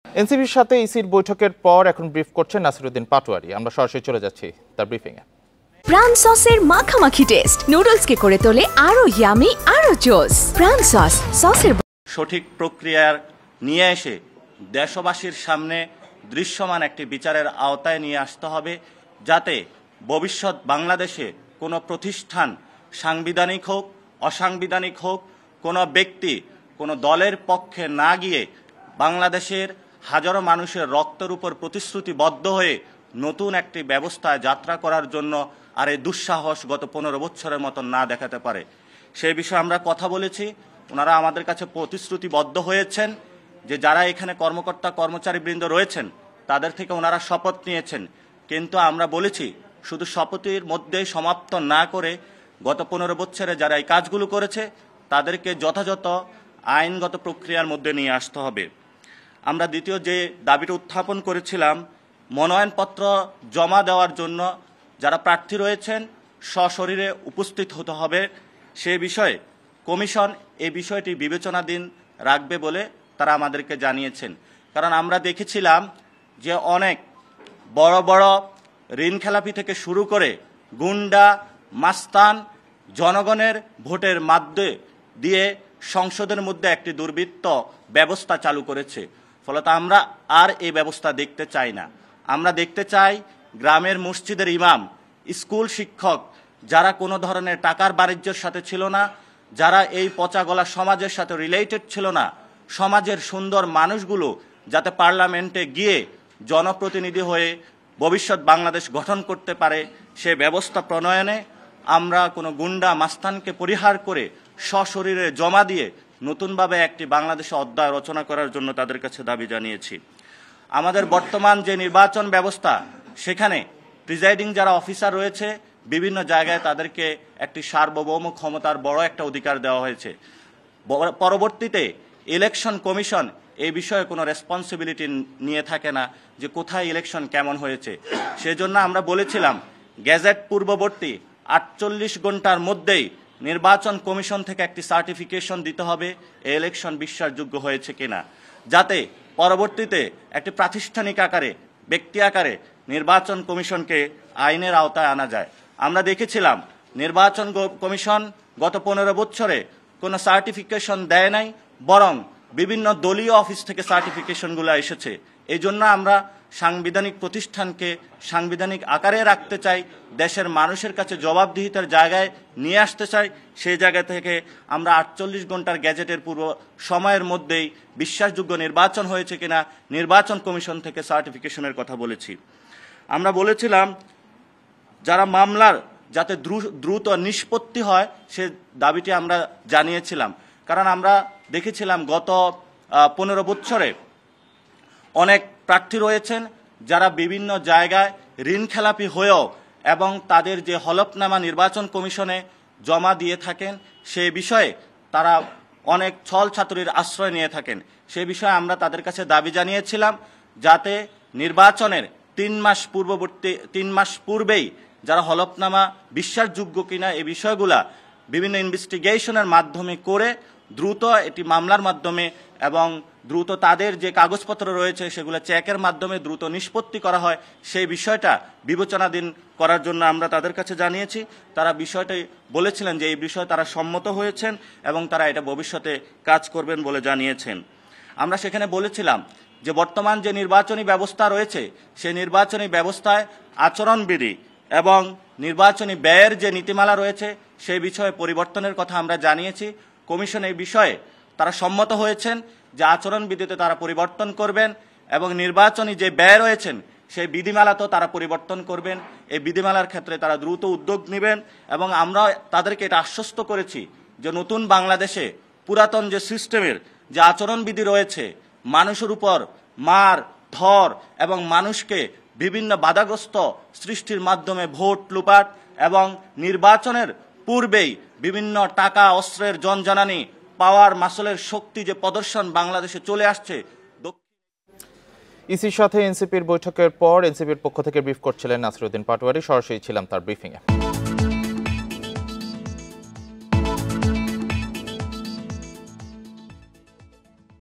এনসিপির সাথে ইসির বৈঠকের পর এখন ব্রিফ করছেন নাসিরউদ্দিন পাটোয়ারি। আমরা সরাসরি চলে যাচ্ছি তার ব্রিফিংয়ে। প্রাণ সসের মাখামাখি টেস্ট নুডলসকে করে তোলে আরো ইয়ামি আরো জোস। প্রাণ সসের সঠিক প্রক্রিয়ার নিয়ে এসে দেশবাসীর সামনে দৃশ্যমান একটি বিচারের আওতায় নিয়ে আসতে হবে, যাতে ভবিষ্যৎ বাংলাদেশে কোনো প্রতিষ্ঠান সাংবিধানিক হোক অসাংবিধানিক হোক, কোনো ব্যক্তি কোনো দলের পক্ষে না গিয়ে বাংলাদেশের হাজারো মানুষের রক্তের উপর প্রতিশ্রুতিবদ্ধ হয়ে নতুন একটি ব্যবস্থায় যাত্রা করার জন্য আর এই দুঃসাহস গত 15 বছরের মতন না দেখাতে পারে। সেই বিষয়ে আমরা কথা বলেছি। ওনারা আমাদের কাছে প্রতিশ্রুতিবদ্ধ হয়েছেন যে যারা এখানে কর্মকর্তা কর্মচারীবৃন্দ রয়েছেন তাদের থেকে ওনারা শপথ নিয়েছেন, কিন্তু আমরা বলেছি শুধু শপথের মধ্যেই সমাপ্ত না করে গত 15 বছরে যারা এই কাজগুলো করেছে তাদেরকে যথাযথ আইনগত প্রক্রিয়ার মধ্যে নিয়ে আসতে হবে। আমরা দ্বিতীয় যে দাবিটা উত্থাপন করেছিলাম, মনোনয়নপত্র জমা দেওয়ার জন্য যারা প্রার্থী রয়েছেন সশরীরে উপস্থিত হতে হবে। সে বিষয়ে কমিশন এই বিষয়টি বিবেচনাধীন রাখবে বলে তারা আমাদেরকে জানিয়েছেন। কারণ আমরা দেখেছিলাম যে অনেক বড় বড় ঋণখেলাপি থেকে শুরু করে গুন্ডা মাস্তান জনগণের ভোটের মাধ্যমে দিয়ে সংসদের মধ্যে একটি দুর্বৃত্ত ব্যবস্থা চালু করেছে। ফলত আমরা আর এই ব্যবস্থা দেখতে চাই না। আমরা দেখতে চাই গ্রামের মসজিদের ইমাম, স্কুল শিক্ষক যারা কোনো ধরনের টাকার বাণিজ্যের সাথে ছিল না, যারা এই পচাগলা সমাজের সাথে রিলেটেড ছিল না, সমাজের সুন্দর মানুষগুলো যাতে পার্লামেন্টে গিয়ে জনপ্রতিনিধি হয়ে ভবিষ্যৎ বাংলাদেশ গঠন করতে পারে, সে ব্যবস্থা প্রণয়নে আমরা কোনো গুন্ডা মাস্তানকে পরিহার করে সশরীরে জমা দিয়ে নতুনভাবে একটি বাংলাদেশে অধ্যায় রচনা করার জন্য তাদের কাছে দাবি জানিয়েছি। আমাদের বর্তমান যে নির্বাচন ব্যবস্থা, সেখানে প্রিজাইডিং যারা অফিসার রয়েছে বিভিন্ন জায়গায় তাদেরকে একটি সার্বভৌম ক্ষমতার বড় একটা অধিকার দেওয়া হয়েছে। পরবর্তীতে ইলেকশন কমিশন এই বিষয়ে কোনো রেসপন্সিবিলিটি নিয়ে থাকে না যে কোথায় ইলেকশন কেমন হয়েছে। সেজন্য আমরা বলেছিলাম গেজেট পূর্ববর্তী 48 ঘন্টার মধ্যেই নির্বাচন কমিশন থেকে একটি সার্টিফিকেশন দিতে হবে এই ইলেকশন বিশ্বাসযোগ্য হয়েছে কিনা, যাতে পরবর্তীতে একটি প্রাতিষ্ঠানিক আকারে ব্যক্তি আকারে নির্বাচন কমিশনকে আইনের আওতায় আনা যায়। আমরা দেখেছিলাম নির্বাচন কমিশন গত 15 বছরে কোনো সার্টিফিকেশন দেয় নাই, বরং বিভিন্ন দলীয় অফিস থেকে সার্টিফিকেশনগুলো এসেছে। এই জন্য আমরা সাংবিধানিক প্রতিষ্ঠানকে সাংবিধানিক আকারে রাখতে চাই, দেশের মানুষের কাছে জবাবদিহিতার জায়গায় নিয়ে আসতে চাই। সেই জায়গা থেকে আমরা 48 ঘন্টার গ্যাজেটের পূর্ব সময়ের মধ্যেই বিশ্বাসযোগ্য নির্বাচন হয়েছে কিনা নির্বাচন কমিশন থেকে সার্টিফিকেশনের কথা বলেছি। আমরা বলেছিলাম যারা মামলার যাতে দ্রুত নিষ্পত্তি হয় সে দাবিটি আমরা জানিয়েছিলাম। কারণ আমরা দেখেছিলাম গত 15 বছরে অনেক প্রার্থী রয়েছেন যারা বিভিন্ন জায়গায় ঋণখেলাপি হয়েও এবং তাদের যে হলফনামা নির্বাচন কমিশনে জমা দিয়ে থাকেন সে বিষয়ে তারা অনেক ছল ছাত্রীর আশ্রয় নিয়ে থাকেন। সে বিষয়ে আমরা তাদের কাছে দাবি জানিয়েছিলাম যাতে নির্বাচনের 3 মাস পূর্বেই যারা হলফনামা বিশ্বাসযোগ্য কিনা এই বিষয়গুলা বিভিন্ন ইনভেস্টিগেশনের মাধ্যমে করে দ্রুত এটি মামলার মাধ্যমে এবং দ্রুত তাদের যে কাগজপত্র রয়েছে সেগুলো চেকের মাধ্যমে দ্রুত নিষ্পত্তি করা হয়, সেই বিষয়টা বিবেচনাধীন করার জন্য আমরা তাদের কাছে জানিয়েছি। তারা বিষয়টাই বলেছিলেন যে এই বিষয়ে তারা সম্মত হয়েছেন এবং তারা এটা ভবিষ্যতে কাজ করবেন বলে জানিয়েছেন। আমরা সেখানে বলেছিলাম যে বর্তমান যে নির্বাচনী ব্যবস্থা রয়েছে সেই নির্বাচনী ব্যবস্থায় আচরণবিধি এবং নির্বাচনী ব্যয়ের যে নীতিমালা রয়েছে সেই বিষয়ে পরিবর্তনের কথা আমরা জানিয়েছি। কমিশন এই বিষয়ে তারা সম্মত হয়েছেন যে আচরণবিধিতে তারা পরিবর্তন করবেন এবং নির্বাচনী যে ব্যয় রয়েছেন সেই বিধিমালাতেও তারা পরিবর্তন করবেন। এই বিধিমালার ক্ষেত্রে তারা দ্রুত উদ্যোগ নেবেন এবং আমরা তাদেরকে এটা আশ্বস্ত করেছি যে নতুন বাংলাদেশে পুরাতন যে সিস্টেমের যে আচরণবিধি রয়েছে, মানুষের উপর মার ধর এবং মানুষকে বিভিন্ন বাধাগ্রস্ত সৃষ্টির মাধ্যমে ভোট লুপাট এবং নির্বাচনের পূর্বেই বিভিন্ন টাকা অস্ত্রের জনজানানি পাওয়ার মাসলের শক্তি যে প্রদর্শন বাংলাদেশে চলে আসছে। ইসির সাথে এনসিপির বৈঠকের পর এনসিপির পক্ষ থেকে ব্রিফ করছিলেন নাসিরউদ্দিন পাটোয়ারি। সরাসরি ছিলাম তার ব্রিফিংয়ে।